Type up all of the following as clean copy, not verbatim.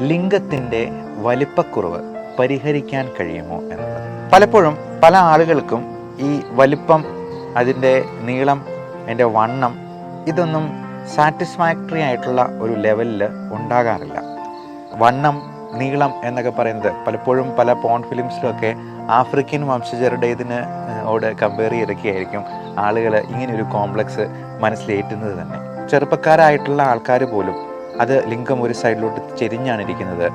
ലിംഗത്തിൻ്റെ വലിപ്പക്കുറവ് പരിഹരിക്കാൻ കഴിയുമോ എന്നുള്ളത്. പലപ്പോഴും പല ആളുകൾക്കും ഈ വലിപ്പം, അതിൻ്റെ നീളം, അതിൻ്റെ വണ്ണം ഇതൊന്നും സാറ്റിസ്ഫാക്ടറി ആയിട്ടുള്ള ഒരു ലെവലിൽ ഉണ്ടാകാറില്ല. വണ്ണം, നീളം എന്നൊക്കെ പറയുന്നത് പലപ്പോഴും പല പോൺ ഫിലിംസിലൊക്കെ ആഫ്രിക്കൻ വംശജരുടേതിനോട് കമ്പയർ ചെയ്തൊക്കെയായിരിക്കും ആളുകൾ ഇങ്ങനെയൊരു കോംപ്ലക്സ് മനസ്സിലേറ്റുന്നത് തന്നെ. ചെറുപ്പക്കാരായിട്ടുള്ള ആൾക്കാർ പോലും അത് ലിംഗം ഒരു സൈഡിലോട്ട് ചെരിഞ്ഞാണ് ഇരിക്കുന്നത്.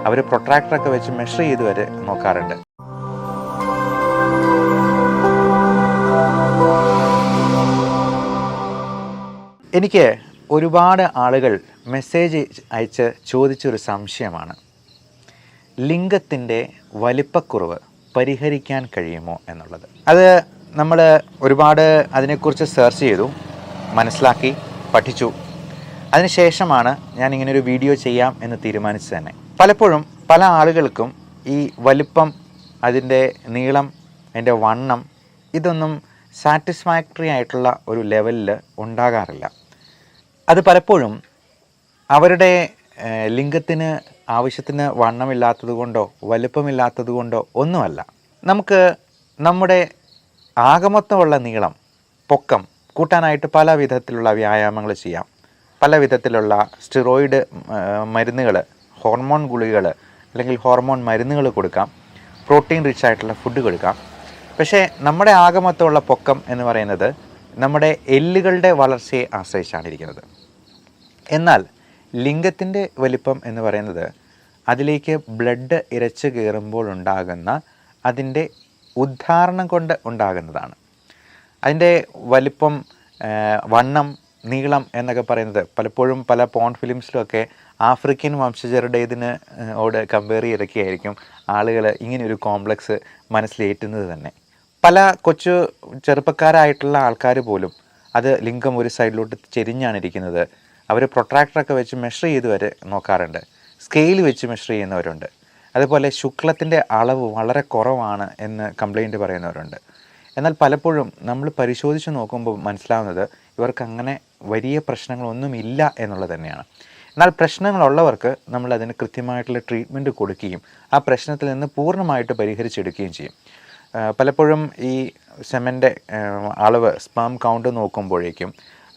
അവർ പ്രൊട്രാക്ടറൊക്കെ വെച്ച് മെഷർ ചെയ്ത് വരെ നോക്കാറുണ്ട്. എനിക്ക് ഒരുപാട് ആളുകൾ മെസ്സേജ് അയച്ച് ചോദിച്ചൊരു സംശയമാണ്, ലിംഗത്തിൻ്റെ വലിപ്പക്കുറവ് പരിഹരിക്കാൻ കഴിയുമോ എന്നുള്ളത്. അത് നമ്മൾ ഒരുപാട് അതിനെക്കുറിച്ച് സെർച്ച് ചെയ്തു, മനസ്സിലാക്കി, പഠിച്ചു. അതിനുശേഷമാണ് ഞാൻ ഇങ്ങനൊരു വീഡിയോ ചെയ്യാം എന്ന് തീരുമാനിച്ചത് തന്നെ. പലപ്പോഴും പല ആളുകൾക്കും ഈ വലിപ്പം, അതിൻ്റെ നീളം, അതിൻ്റെ വണ്ണം ഇതൊന്നും സാറ്റിസ്ഫാക്ടറി ആയിട്ടുള്ള ഒരു ലെവലിൽ ഉണ്ടാകാറില്ല. അത് പലപ്പോഴും അവരുടെ ലിംഗത്തിന് ആവശ്യത്തിന് വണ്ണമില്ലാത്തത് കൊണ്ടോ വലിപ്പമില്ലാത്തത് കൊണ്ടോ ഒന്നുമല്ല. നമുക്ക് നമ്മുടെ ആകമൊത്തമുള്ള നീളം, പൊക്കം കൂട്ടാനായിട്ട് പല വിധത്തിലുള്ള വ്യായാമങ്ങൾ ചെയ്യാം. പല വിധത്തിലുള്ള സ്റ്റിറോയിഡ് മരുന്നുകൾ, ഹോർമോൺ ഗുളികകൾ അല്ലെങ്കിൽ ഹോർമോൺ മരുന്നുകൾ കൊടുക്കാം. പ്രോട്ടീൻ റിച്ച് ആയിട്ടുള്ള ഫുഡ് കൊടുക്കാം. പക്ഷേ നമ്മുടെ ആകമൊത്തമുള്ള പൊക്കം എന്ന് പറയുന്നത് നമ്മുടെ എല്ലുകളുടെ വളർച്ചയെ ആശ്രയിച്ചാണ് ഇരിക്കുന്നത്. എന്നാൽ ലിംഗത്തിൻ്റെ വലിപ്പം എന്ന് പറയുന്നത് അതിലേക്ക് ബ്ലഡ് ഇരച്ച് കയറുമ്പോൾ ഉണ്ടാകുന്ന അതിൻ്റെ ഉദ്ധാരണം കൊണ്ട് ഉണ്ടാകുന്നതാണ്. അതിൻ്റെ വലിപ്പം, വണ്ണം, നീളം എന്നൊക്കെ പറയുന്നത് പലപ്പോഴും പല പോൺ ഫിലിംസിലൊക്കെ ആഫ്രിക്കൻ വംശജരുടേതിനോട് കമ്പയർ ചെയ്തൊക്കെയായിരിക്കും ആളുകൾ ഇങ്ങനെയൊരു കോംപ്ലക്സ് മനസ്സിലേറ്റുന്നത് തന്നെ. പല കൊച്ചു ചെറുപ്പക്കാരായിട്ടുള്ള ആൾക്കാർ പോലും അത് ലിംഗം ഒരു സൈഡിലോട്ട് ചെരിഞ്ഞാണ് ഇരിക്കുന്നത്. അവർ പ്രൊട്രാക്ടറൊക്കെ വെച്ച് മെഷർ ചെയ്ത് വരെ നോക്കാറുണ്ട്. സ്കെയിൽ വെച്ച് മെഷർ ചെയ്യുന്നവരുണ്ട്. അതുപോലെ ശുക്ലത്തിൻ്റെ അളവ് വളരെ കുറവാണ് എന്ന് കംപ്ലൈൻറ്റ് പറയുന്നവരുണ്ട്. എന്നാൽ പലപ്പോഴും നമ്മൾ പരിശോധിച്ച് നോക്കുമ്പോൾ മനസ്സിലാവുന്നത് ഇവർക്ക് അങ്ങനെ വലിയ പ്രശ്നങ്ങളൊന്നുമില്ല എന്നുള്ളത് തന്നെയാണ്. എന്നാൽ പ്രശ്നങ്ങളുള്ളവർക്ക് നമ്മൾ അതിന് കൃത്യമായിട്ടുള്ള ട്രീറ്റ്മെൻറ്റ് കൊടുക്കുകയും ആ പ്രശ്നത്തിൽ നിന്ന് പൂർണ്ണമായിട്ട് പരിഹരിച്ചെടുക്കുകയും ചെയ്യും. പലപ്പോഴും ഈ സെമൻ്റെ അളവ്, സ്പേം കൗണ്ട് നോക്കുമ്പോഴേക്കും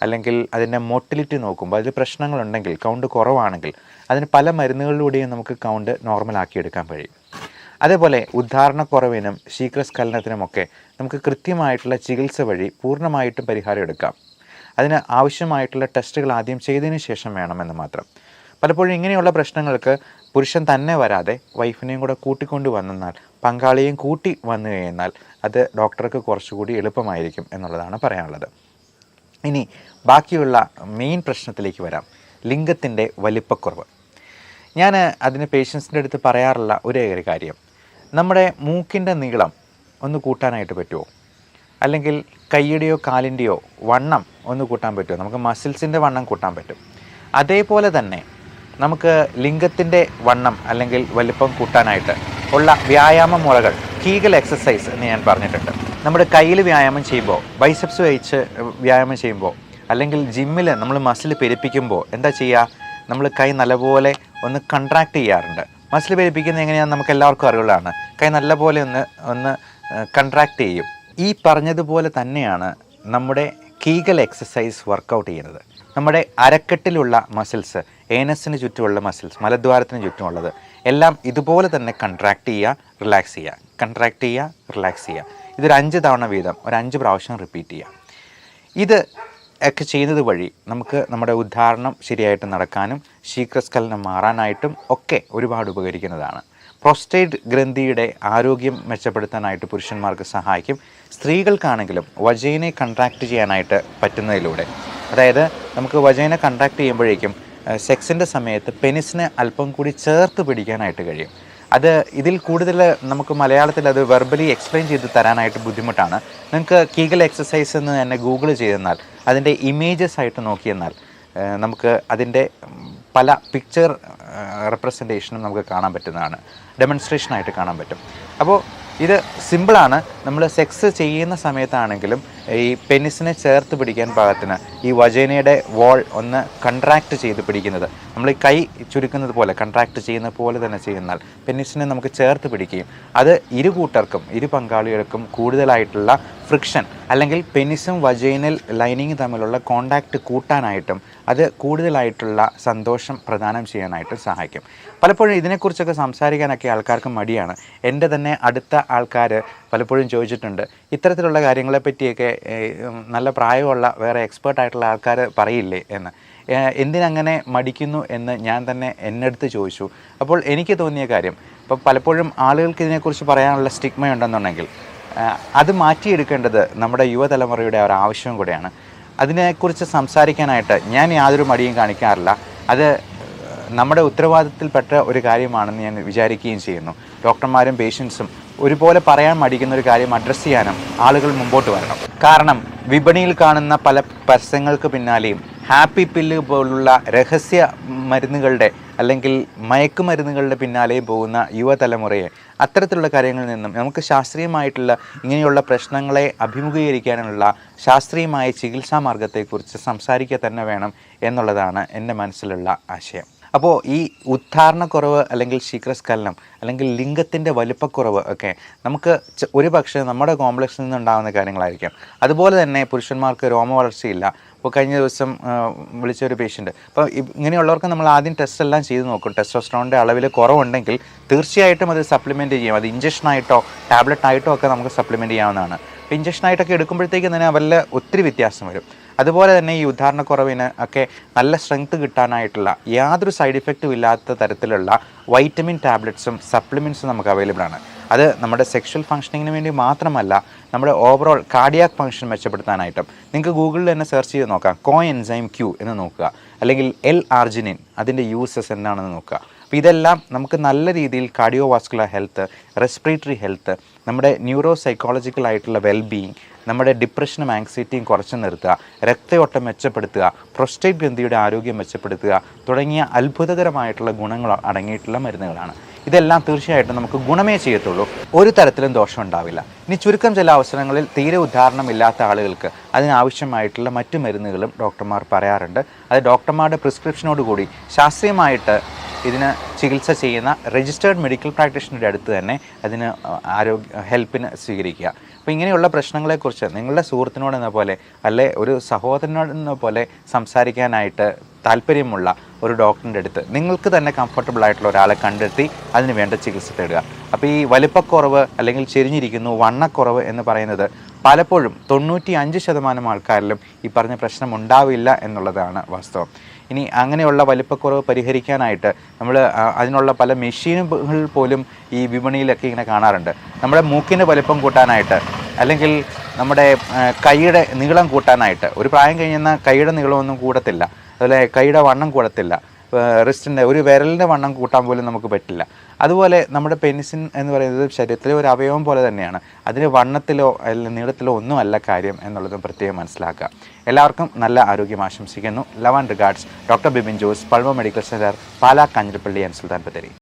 അല്ലെങ്കിൽ അതിൻ്റെ മോട്ടിലിറ്റി നോക്കുമ്പോൾ അതിൽ പ്രശ്നങ്ങളുണ്ടെങ്കിൽ, കൗണ്ട് കുറവാണെങ്കിൽ അതിന് പല മരുന്നുകളിലൂടെയും നമുക്ക് കൗണ്ട് നോർമലാക്കിയെടുക്കാൻ കഴിയും. അതേപോലെ ഉദ്ധാരണക്കുറവിനും ശീഘ്രസ്ഖലനത്തിനുമൊക്കെ നമുക്ക് കൃത്യമായിട്ടുള്ള ചികിത്സ വഴി പൂർണ്ണമായിട്ടും പരിഹാരം എടുക്കാം. അതിന് ആവശ്യമായിട്ടുള്ള ടെസ്റ്റുകൾ ആദ്യം ചെയ്തതിന് ശേഷം വേണമെന്ന് മാത്രം. പലപ്പോഴും ഇങ്ങനെയുള്ള പ്രശ്നങ്ങൾക്ക് പുരുഷൻ തന്നെ വരാതെ വൈഫിനെയും കൂടെ കൂട്ടിക്കൊണ്ട് വന്നാൽ, പങ്കാളിയെയും കൂട്ടി വന്നു കഴിഞ്ഞാൽ അത് ഡോക്ടർക്ക് കുറച്ചുകൂടി എളുപ്പമായിരിക്കും എന്നുള്ളതാണ് പറയാനുള്ളത്. ഇനി ബാക്കിയുള്ള മെയിൻ പ്രശ്നത്തിലേക്ക് വരാം, ലിംഗത്തിൻ്റെ വലിപ്പക്കുറവ്. ഞാൻ അതിന് പേഷ്യൻസിൻ്റെ അടുത്ത് പറയാറുള്ള ഒരേ ഒരു കാര്യം, നമ്മുടെ മൂക്കിൻ്റെ നീളം ഒന്ന് കൂട്ടാനായിട്ട് പറ്റുമോ? അല്ലെങ്കിൽ കൈയുടെയോ കാലിൻ്റെയോ വണ്ണം ഒന്ന് കൂട്ടാൻ പറ്റുമോ? നമുക്ക് മസിൽസിൻ്റെ വണ്ണം കൂട്ടാൻ പറ്റും. അതേപോലെ തന്നെ നമുക്ക് ലിംഗത്തിൻ്റെ വണ്ണം അല്ലെങ്കിൽ വലിപ്പം കൂട്ടാനായിട്ട് ഉള്ള വ്യായാമ മുറകൾ, കീഗൽ എക്സസൈസ് എന്ന് ഞാൻ പറഞ്ഞിട്ടുണ്ട്. നമ്മുടെ കയ്യിൽ വ്യായാമം ചെയ്യുമ്പോൾ, ബൈസെപ്സ് വെച്ച് വ്യായാമം ചെയ്യുമ്പോൾ, അല്ലെങ്കിൽ ജിമ്മിൽ നമ്മൾ മസിൽ പെരുപ്പിക്കുമ്പോൾ എന്താ ചെയ്യുക? നമ്മൾ കൈ നല്ലപോലെ ഒന്ന് കൺട്രാക്ട് ചെയ്യാറുണ്ട്. മസിൽ പെരുപ്പിക്കുന്നത് എങ്ങനെയാണെന്ന് നമുക്ക് എല്ലാവർക്കും അറിവുള്ളതാണ്. കൈ നല്ലപോലെ ഒന്ന് കൺട്രാക്ട് ചെയ്യും. ഈ പറഞ്ഞതുപോലെ തന്നെയാണ് നമ്മുടെ കീഗൽ എക്സസൈസ് വർക്കൗട്ട് ചെയ്യുന്നത്. നമ്മുടെ അരക്കെട്ടിലുള്ള മസിൽസ്, ഏനസിന് ചുറ്റുമുള്ള മസിൽസ്, മലദ്വാരത്തിന് ചുറ്റുമുള്ളത് എല്ലാം ഇതുപോലെ തന്നെ കൺട്രാക്ട് ചെയ്യുക, റിലാക്സ് ചെയ്യുക, കൺട്രാക്ട് ചെയ്യുക, റിലാക്സ് ചെയ്യുക. ഇതൊരു 5 തവണ വീതം ഒരു 5 പ്രാവശ്യം റിപ്പീറ്റ് ചെയ്യുക. ഇത് ഒക്കെ ചെയ്യുന്നത് വഴി നമുക്ക് നമ്മുടെ ഉദ്ധാരണം ശരിയായിട്ട് നടക്കാനും ശീഘ്രസ്ഖലനം മാറാനായിട്ടും ഒക്കെ ഒരുപാട് ഉപകരിക്കുന്നതാണ്. പ്രോസ്റ്റേറ്റ് ഗ്രന്ഥിയുടെ ആരോഗ്യം മെച്ചപ്പെടുത്താനായിട്ട് പുരുഷന്മാർക്ക് സഹായിക്കും. സ്ത്രീകൾക്കാണെങ്കിലും വജൈനെ കൺട്രാക്ട് ചെയ്യാനായിട്ട് പറ്റുന്നതിലൂടെ, അതായത് നമുക്ക് വജൈനെ കൺട്രാക്ട് ചെയ്യുമ്പോഴേക്കും സെക്സിൻ്റെ സമയത്ത് പെനിസിനെ അല്പം കൂടി ചേർത്ത് പിടിക്കാനായിട്ട് കഴിയും. അത് ഇതിൽ കൂടുതൽ നമുക്ക് മലയാളത്തിൽ അത് വെർബലി എക്സ്പ്ലെയിൻ ചെയ്ത് തരാനായിട്ട് ബുദ്ധിമുട്ടാണ്. നിങ്ങൾക്ക് കീഗൽ എക്സസൈസ് എന്ന് തന്നെ ഗൂഗിൾ ചെയ്തെന്നാൽ അതിൻ്റെ ഇമേജസ് ആയിട്ട് നോക്കിയെന്നാൽ നമുക്ക് അതിൻ്റെ പല പിക്ചർ റെപ്രസെൻറ്റേഷനും നമുക്ക് കാണാൻ പറ്റുന്നതാണ്, ഡെമോൺസ്ട്രേഷനായിട്ട് കാണാൻ പറ്റും. അപ്പോൾ ഇത് സിമ്പിളാണ്. നമ്മൾ സെക്സ് ചെയ്യുന്ന സമയത്താണെങ്കിലും ഈ പെനിസിനെ ചേർത്ത് പിടിക്കാൻ പാകത്തിന് ഈ വജൈനയുടെ വോൾ ഒന്ന് കൺട്രാക്റ്റ് ചെയ്ത് പിടിക്കുന്നത്. നമ്മൾ ഈ കൈ ചുരുക്കുന്നത് പോലെ കൺട്രാക്റ്റ് ചെയ്യുന്ന പോലെ തന്നെ ചെയ്യുന്നാൽ പെനിസിനെ നമുക്ക് ചേർത്ത് പിടിക്കുകയും അത് ഇരു കൂട്ടർക്കും ഇരു പങ്കാളികൾക്കും കൂടുതലായിട്ടുള്ള ഫ്രിക്ഷൻ അല്ലെങ്കിൽ പെനിസും വജൈനൽ ലൈനിങ് തമ്മിലുള്ള കോണ്ടാക്റ്റ് കൂട്ടാനായിട്ടും അത് കൂടുതലായിട്ടുള്ള സന്തോഷം പ്രദാനം ചെയ്യാനായിട്ടും സഹായിക്കും. പലപ്പോഴും ഇതിനെക്കുറിച്ചൊക്കെ സംസാരിക്കാനൊക്കെ ആൾക്കാർക്ക് മടിയാണ്. എൻ്റെ തന്നെ അടുത്ത ആൾക്കാർ പലപ്പോഴും ചോദിച്ചിട്ടുണ്ട്, ഇത്തരത്തിലുള്ള കാര്യങ്ങളെ പറ്റിയൊക്കെ നല്ല പ്രായമുള്ള വേറെ എക്സ്പേർട്ടായിട്ടുള്ള ആൾക്കാർ പറയില്ലേ എന്ന്. എന്തിനങ്ങനെ മടിക്കുന്നു എന്ന് ഞാൻ തന്നെ എന്നടുത്ത് ചോദിച്ചു. അപ്പോൾ എനിക്ക് തോന്നിയ കാര്യം, ഇപ്പോൾ പലപ്പോഴും ആളുകൾക്ക് ഇതിനെക്കുറിച്ച് പറയാനുള്ള സ്റ്റിഗ്മ ഉണ്ടെന്നുണ്ടെങ്കിൽ അത് മാറ്റിയെടുക്കേണ്ടത് നമ്മുടെ യുവതലമുറയുടെ ഒരു ആവശ്യവും കൂടെയാണ്. അതിനെക്കുറിച്ച് സംസാരിക്കാനായിട്ട് ഞാൻ യാതൊരു മടിയും കാണിക്കാറില്ല. അത് നമ്മുടെ ഉത്തരവാദിത്തത്തിൽപ്പെട്ട ഒരു കാര്യമാണെന്ന് ഞാൻ വിചാരിക്കുകയും ചെയ്യുന്നു. ഡോക്ടർമാരും പേഷ്യൻസും ഒരുപോലെ പറയാൻ മടിക്കുന്ന ഒരു കാര്യം അഡ്രസ്സ് ചെയ്യാനും ആളുകൾ മുമ്പോട്ട് വരണം. കാരണം വിപണിയിൽ കാണുന്ന പല പരസ്യങ്ങൾക്ക് പിന്നാലെയും ഹാപ്പി പില്ല് പോലുള്ള രഹസ്യ മരുന്നുകളുടെ അല്ലെങ്കിൽ മയക്കുമരുന്നുകളുടെ പിന്നാലെയും പോകുന്ന യുവതലമുറയെ അത്തരത്തിലുള്ള കാര്യങ്ങളിൽ നിന്നും നമുക്ക് ശാസ്ത്രീയമായിട്ടുള്ള ഇങ്ങനെയുള്ള പ്രശ്നങ്ങളെ അഭിമുഖീകരിക്കാനുള്ള ശാസ്ത്രീയമായ ചികിത്സാ മാർഗത്തെക്കുറിച്ച് സംസാരിക്കുക തന്നെ വേണം എന്നുള്ളതാണ് എൻ്റെ മനസ്സിലുള്ള ആശയം. അപ്പോൾ ഈ ഉദ്ധാരണക്കുറവ് അല്ലെങ്കിൽ ശീഘ്രസ്ഖലനം അല്ലെങ്കിൽ ലിംഗത്തിൻ്റെ വലിപ്പക്കുറവ് ഒക്കെ നമുക്ക് ഒരു പക്ഷേ നമ്മുടെ കോംപ്ലക്സിൽ നിന്നുണ്ടാകുന്ന കാര്യങ്ങളായിരിക്കാം. അതുപോലെ തന്നെ പുരുഷന്മാർക്ക് രോമവളർച്ചയില്ല. ഇപ്പോൾ കഴിഞ്ഞ ദിവസം വിളിച്ചൊരു പേഷ്യൻ്റ്, അപ്പോൾ ഇങ്ങനെയുള്ളവർക്ക് നമ്മൾ ആദ്യം ടെസ്റ്റ് എല്ലാം ചെയ്ത് നോക്കും. ടെസ്റ്റോസ്റ്ററോണിൻ്റെ അളവിൽ കുറവുണ്ടെങ്കിൽ തീർച്ചയായിട്ടും അത് സപ്ലിമെൻറ്റ് ചെയ്യും. അത് ഇഞ്ചക്ഷനായിട്ടോ ടാബ്ലറ്റായിട്ടോ ഒക്കെ നമുക്ക് സപ്ലിമെൻറ്റ് ചെയ്യാവുന്നതാണ്. അപ്പോൾ ഇഞ്ചക്ഷനായിട്ടൊക്കെ എടുക്കുമ്പോഴത്തേക്കും തന്നെ അവരിൽ ഒത്തിരി വ്യത്യാസം വരും. അതുപോലെ തന്നെ ഈ ഉദ്ധാരണക്കുറവിന് ഒക്കെ നല്ല സ്ട്രെങ്ത് കിട്ടാനായിട്ടുള്ള യാതൊരു സൈഡ് ഇഫക്റ്റും ഇല്ലാത്ത തരത്തിലുള്ള വൈറ്റമിൻ ടാബ്ലറ്റ്സും സപ്ലിമെൻറ്റ്സും നമുക്ക് അവൈലബിൾ ആണ്. അത് നമ്മുടെ സെക്ഷൽ ഫങ്ഷനിങ്ങിന് വേണ്ടി മാത്രമല്ല, നമ്മുടെ ഓവറോൾ കാർഡിയാക് ഫങ്ഷൻ മെച്ചപ്പെടുത്താനായിട്ടും. നിങ്ങൾക്ക് ഗൂഗിളിൽ തന്നെ സെർച്ച് ചെയ്ത് നോക്കാം, കോ എൻസൈം ക്യൂ എന്ന് നോക്കുക, അല്ലെങ്കിൽ എൽ ആർജിനിൻ അതിൻ്റെ യൂസസ് എന്താണെന്ന് നോക്കുക. അപ്പോൾ ഇതെല്ലാം നമുക്ക് നല്ല രീതിയിൽ കാർഡിയോവാസ്കുലർ ഹെൽത്ത്, റെസ്പിറേറ്ററി ഹെൽത്ത്, നമ്മുടെ ന്യൂറോ സൈക്കോളജിക്കൽ ആയിട്ടുള്ള വെൽബീയിങ്, നമ്മുടെ ഡിപ്രഷനും ആങ്സൈറ്റിയും കുറച്ച് നിർത്തുക, രക്തയോട്ടം മെച്ചപ്പെടുത്തുക, പ്രോസ്റ്റേറ്റ് ഗ്രന്ഥിയുടെ ആരോഗ്യം മെച്ചപ്പെടുത്തുക തുടങ്ങിയ അത്ഭുതകരമായിട്ടുള്ള ഗുണങ്ങൾ അടങ്ങിയിട്ടുള്ള മരുന്നുകളാണ്. ഇതെല്ലാം തീർച്ചയായിട്ടും നമുക്ക് ഗുണമേ ചെയ്യത്തുള്ളൂ, ഒരു തരത്തിലും ദോഷം ഉണ്ടാവില്ല. ഇനി ചുരുക്കം ചില അവസരങ്ങളിൽ തീരെ ഉദാഹരണമില്ലാത്ത ആളുകൾക്ക് അതിനാവശ്യമായിട്ടുള്ള മറ്റു മരുന്നുകളും ഡോക്ടർമാർ പറയാറുണ്ട്. അത് ഡോക്ടർമാരുടെ പ്രിസ്ക്രിപ്ഷനോടുകൂടി ശാസ്ത്രീയമായിട്ട് ഇതിന് ചികിത്സ ചെയ്യുന്ന രജിസ്റ്റേർഡ് മെഡിക്കൽ പ്രാക്ടീഷണറുടെ അടുത്ത് തന്നെ അതിന് ഹെൽപ്പിന് സ്വീകരിക്കുക. അപ്പോൾ ഇങ്ങനെയുള്ള പ്രശ്നങ്ങളെക്കുറിച്ച് നിങ്ങളുടെ സുഹൃത്തിനോടെന്ന പോലെ അല്ലെ ഒരു സഹോദരനോടെന്ന പോലെ സംസാരിക്കാനായിട്ട് താല്പര്യമുള്ള ഒരു ഡോക്ടറിൻ്റെ അടുത്ത് നിങ്ങൾക്ക് തന്നെ കംഫർട്ടബിൾ ആയിട്ടുള്ള ഒരാളെ കണ്ടെത്തി അതിന് വേണ്ട ചികിത്സ തേടുക. അപ്പോൾ ഈ വലിപ്പക്കുറവ് അല്ലെങ്കിൽ ചെരിഞ്ഞിരിക്കുന്നു, വണ്ണക്കുറവ് എന്ന് പറയുന്നത് പലപ്പോഴും 95% ആൾക്കാരിലും ഈ പറഞ്ഞ പ്രശ്നം ഉണ്ടാവില്ല എന്നുള്ളതാണ് വാസ്തവം. ഇനി അങ്ങനെയുള്ള വലിപ്പക്കുറവ് പരിഹരിക്കാനായിട്ട് നമ്മൾ അതിനുള്ള പല മെഷീനുകൾ പോലും ഈ വിപണിയിലൊക്കെ ഇങ്ങനെ കാണാറുണ്ട്. നമ്മുടെ മൂക്കിൻ്റെ വലിപ്പം കൂട്ടാനായിട്ട് അല്ലെങ്കിൽ നമ്മുടെ കൈയുടെ നീളം കൂട്ടാനായിട്ട്. ഒരു പ്രായം കഴിഞ്ഞാൽ കൈയുടെ നീളമൊന്നും കൂടത്തില്ല, അതുപോലെ കൈയുടെ വണ്ണം കൂടത്തില്ല, റിസ്റ്റിൻ്റെ ഒരു വിരലിൻ്റെ വണ്ണം കൂട്ടാൻ പോലും നമുക്ക് പറ്റില്ല. അതുപോലെ നമ്മുടെ പെനിസിൻ എന്ന് പറയുന്നത് ശരീരത്തിലെ ഒരു അവയവം പോലെ തന്നെയാണ്. അതിന് വണ്ണത്തിലോ അല്ലെങ്കിൽ നീളത്തിലോ ഒന്നും അല്ല കാര്യം എന്നുള്ളതും പ്രത്യേകം മനസ്സിലാക്കുക. എല്ലാവർക്കും നല്ല ആരോഗ്യം ആശംസിക്കുന്നു. Love and regards, doctor Bibin Jose, pulmo medical centre, Pala, Kanjirappally and Sultan Bathery.